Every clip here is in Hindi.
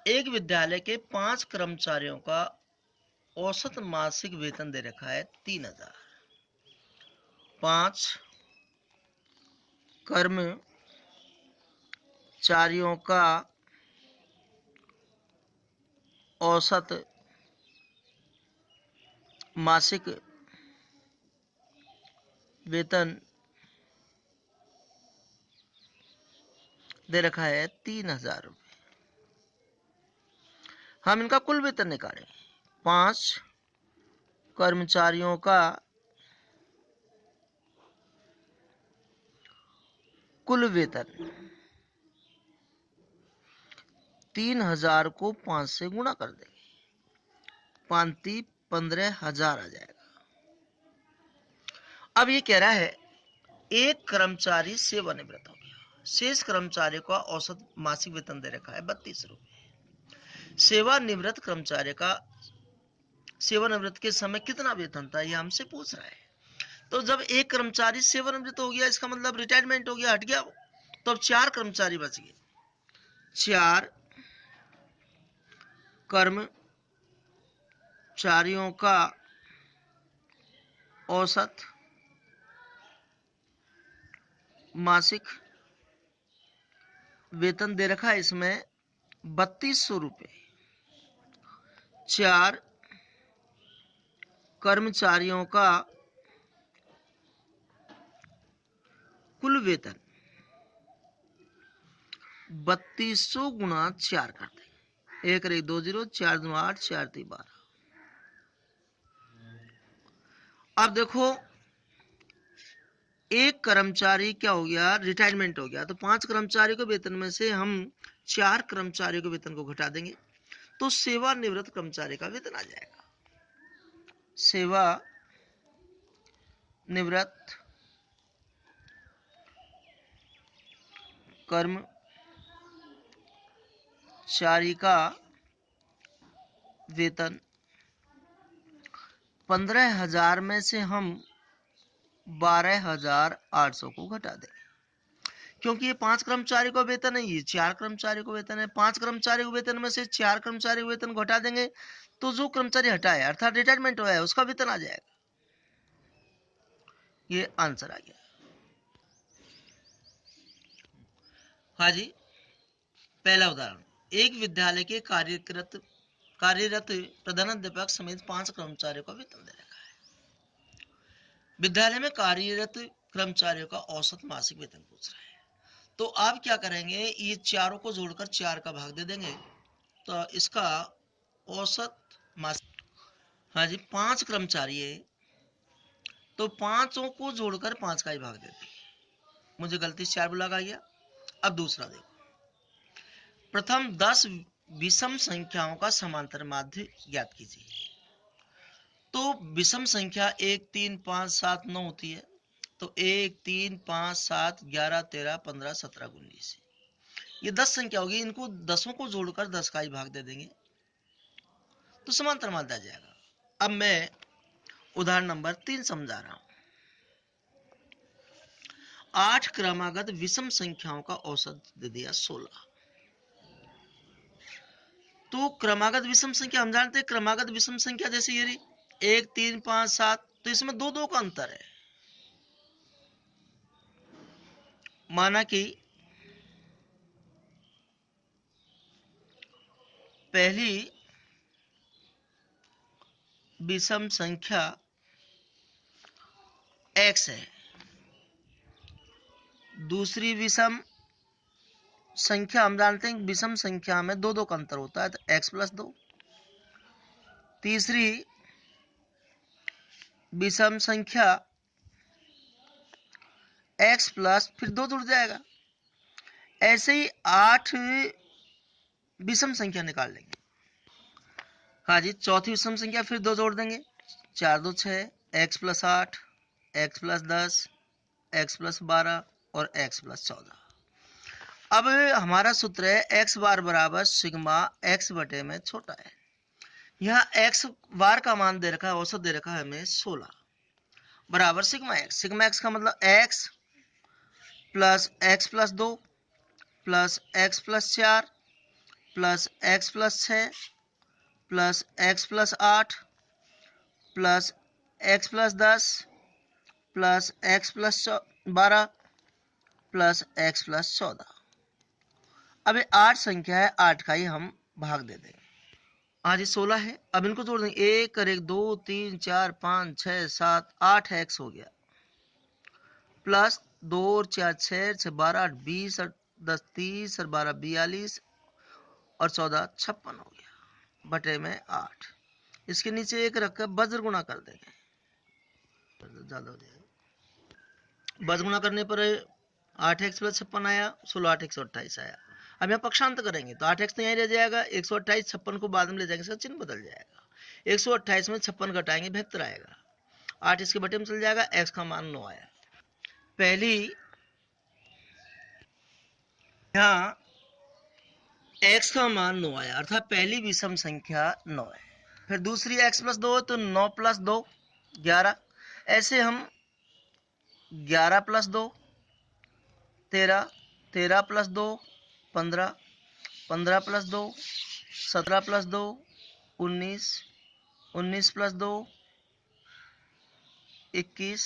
एक विद्यालय के 5 कर्मचारियों का औसत मासिक वेतन दे रखा है 3,000। 5 कर्मचारियों का औसत मासिक वेतन दे रखा है 3,000 रुपये। हम इनका कुल वेतन निकालें। 5 कर्मचारियों का कुल वेतन 3,000 को 5 से गुणा कर देंगे, 15,000 आ जाएगा। अब ये कह रहा है एक कर्मचारी सेवानिवृत्त हो गया, शेष कर्मचारी का औसत मासिक वेतन दे रखा है 32 रुपये। सेवानिवृत्त कर्मचारी का सेवानिवृत्त के समय कितना वेतन था, ये हमसे पूछ रहा है। तो जब एक कर्मचारी सेवानिवृत्त हो गया, इसका मतलब रिटायरमेंट हो गया, हट गया, तो अब 4 कर्मचारी बच गए। 4 कर्मचारियों का औसत मासिक वेतन दे रखा है इसमें 3200 रुपये। 4 कर्मचारियों का कुल वेतन 3200 गुणा 4 कर देंगे। 1 1 2 0, 4 2 8, 4 3 12। अब देखो एक कर्मचारी क्या हो गया, रिटायरमेंट हो गया, तो 5 कर्मचारी के वेतन में से हम 4 कर्मचारियों के वेतन को घटा देंगे, तो सेवानिवृत्त कर्मचारी का वेतन आ जाएगा। सेवानिवृत्त कर्मचारी का वेतन 15,000 में से हम 12,800 को घटा देंगे, क्योंकि ये 5 कर्मचारी को वेतन है, ये 4 कर्मचारी को वेतन है। 5 कर्मचारी को वेतन में से 4 कर्मचारी को वेतन घटा देंगे, तो जो कर्मचारी हटा है अर्थात रिटायरमेंट हुआ है उसका वेतन आ जाएगा। ये आंसर आ गया। हाँ जी, पहला उदाहरण, एक विद्यालय के कार्यरत प्रधानाध्यापक समेत 5 कर्मचारियों का वेतन दे रखा है। विद्यालय में कार्यरत कर्मचारियों का औसत मासिक वेतन पूछ रहा है। तो आप क्या करेंगे, ये चारों को जोड़कर 4 का भाग दे देंगे, तो इसका औसत मासिक, हाँ जी 5 कर्मचारी है, तो 5 को जोड़कर 5 का ही भाग दे देंगे। मुझे गलती से 4 लगा गया। अब दूसरा देखो, प्रथम 10 विषम संख्याओं का समांतर माध्य ज्ञात कीजिए। तो विषम संख्या 1 3 5 7 9 होती है, तो 1 3 5 7 11 13 15 17 19, ये 10 संख्या होगी, इनको 10 को जोड़कर 10 का ही भाग दे देंगे, तो समांतर माध्य आ जाएगा। अब मैं उदाहरण नंबर 3 समझा रहा हूं। 8 क्रमागत विषम संख्याओं का औसत दे दिया 16। तो क्रमागत विषम संख्या हम जानते हैं, क्रमागत विषम संख्या जैसे ये रही 1 3 5 7, तो इसमें 2 2 का अंतर है। माना कि पहली विषम संख्या x है, दूसरी विषम संख्या हम जानते हैं विषम संख्या में 2 2 का अंतर होता है, तो x प्लस 2। तीसरी विषम संख्या x प्लस फिर 2 जुड़ जाएगा। ऐसे ही 8 विषम संख्या निकाल लेंगे। हाँ जी, चौथी विषम संख्या फिर 2 जोड़ देंगे, 4 2 6, x plus 8, x plus 10, x plus 12 और x प्लस 14। अब हमारा सूत्र है x बार बराबर सिग्मा x बटे में छोटा है। यहाँ x बार का मान दे रखा है, औसत दे रखा है हमें 16 बराबर सिग्मा x। सिग्मा x का मतलब x plus 2 plus x plus 4 plus x plus 6 plus x plus 8 plus x plus 10 plus x plus 12 plus x plus 14। अब ये 8 संख्या है, 8 का ही हम भाग दे देंगे। आज ये 16 है, अब इनको जोड़ देंगे। 1 और 1 2 3 4 5 6 7 8 एक्स हो गया, प्लस 2 और 4 6 6 12 8 20 और 10 30 और 12 42 और 14 56 हो गया बटे में 8। इसके नीचे एक रखकर वज्र गुणा कर देंगे, ज्यादा हो जाएगा। वज्र गुणा करने पर 8x प्लस 56 आया, 16 8 128 आया। अब यहाँ पक्षांत करेंगे तो 8x तो यहीं रह जाएगा, 128 56 को बाद में ले जाएंगे, इसका चिन्ह बदल जाएगा। 128 में 56 घटाएंगे 72 आएगा, 8 इसके बटे में चल जाएगा, x का मान 9 आया। पहली यहाँ x का मान 9 आया, अर्थात पहली विषम संख्या 9 है। फिर दूसरी x प्लस 2 तो 9 प्लस 2 11, ऐसे हम 11 plus 2 13, 13 plus 2 15, 15 plus 2 17 plus 2 19, 19 plus 2 21,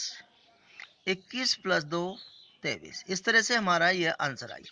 21 plus 2 23। इस तरह से हमारा यह आंसर आई।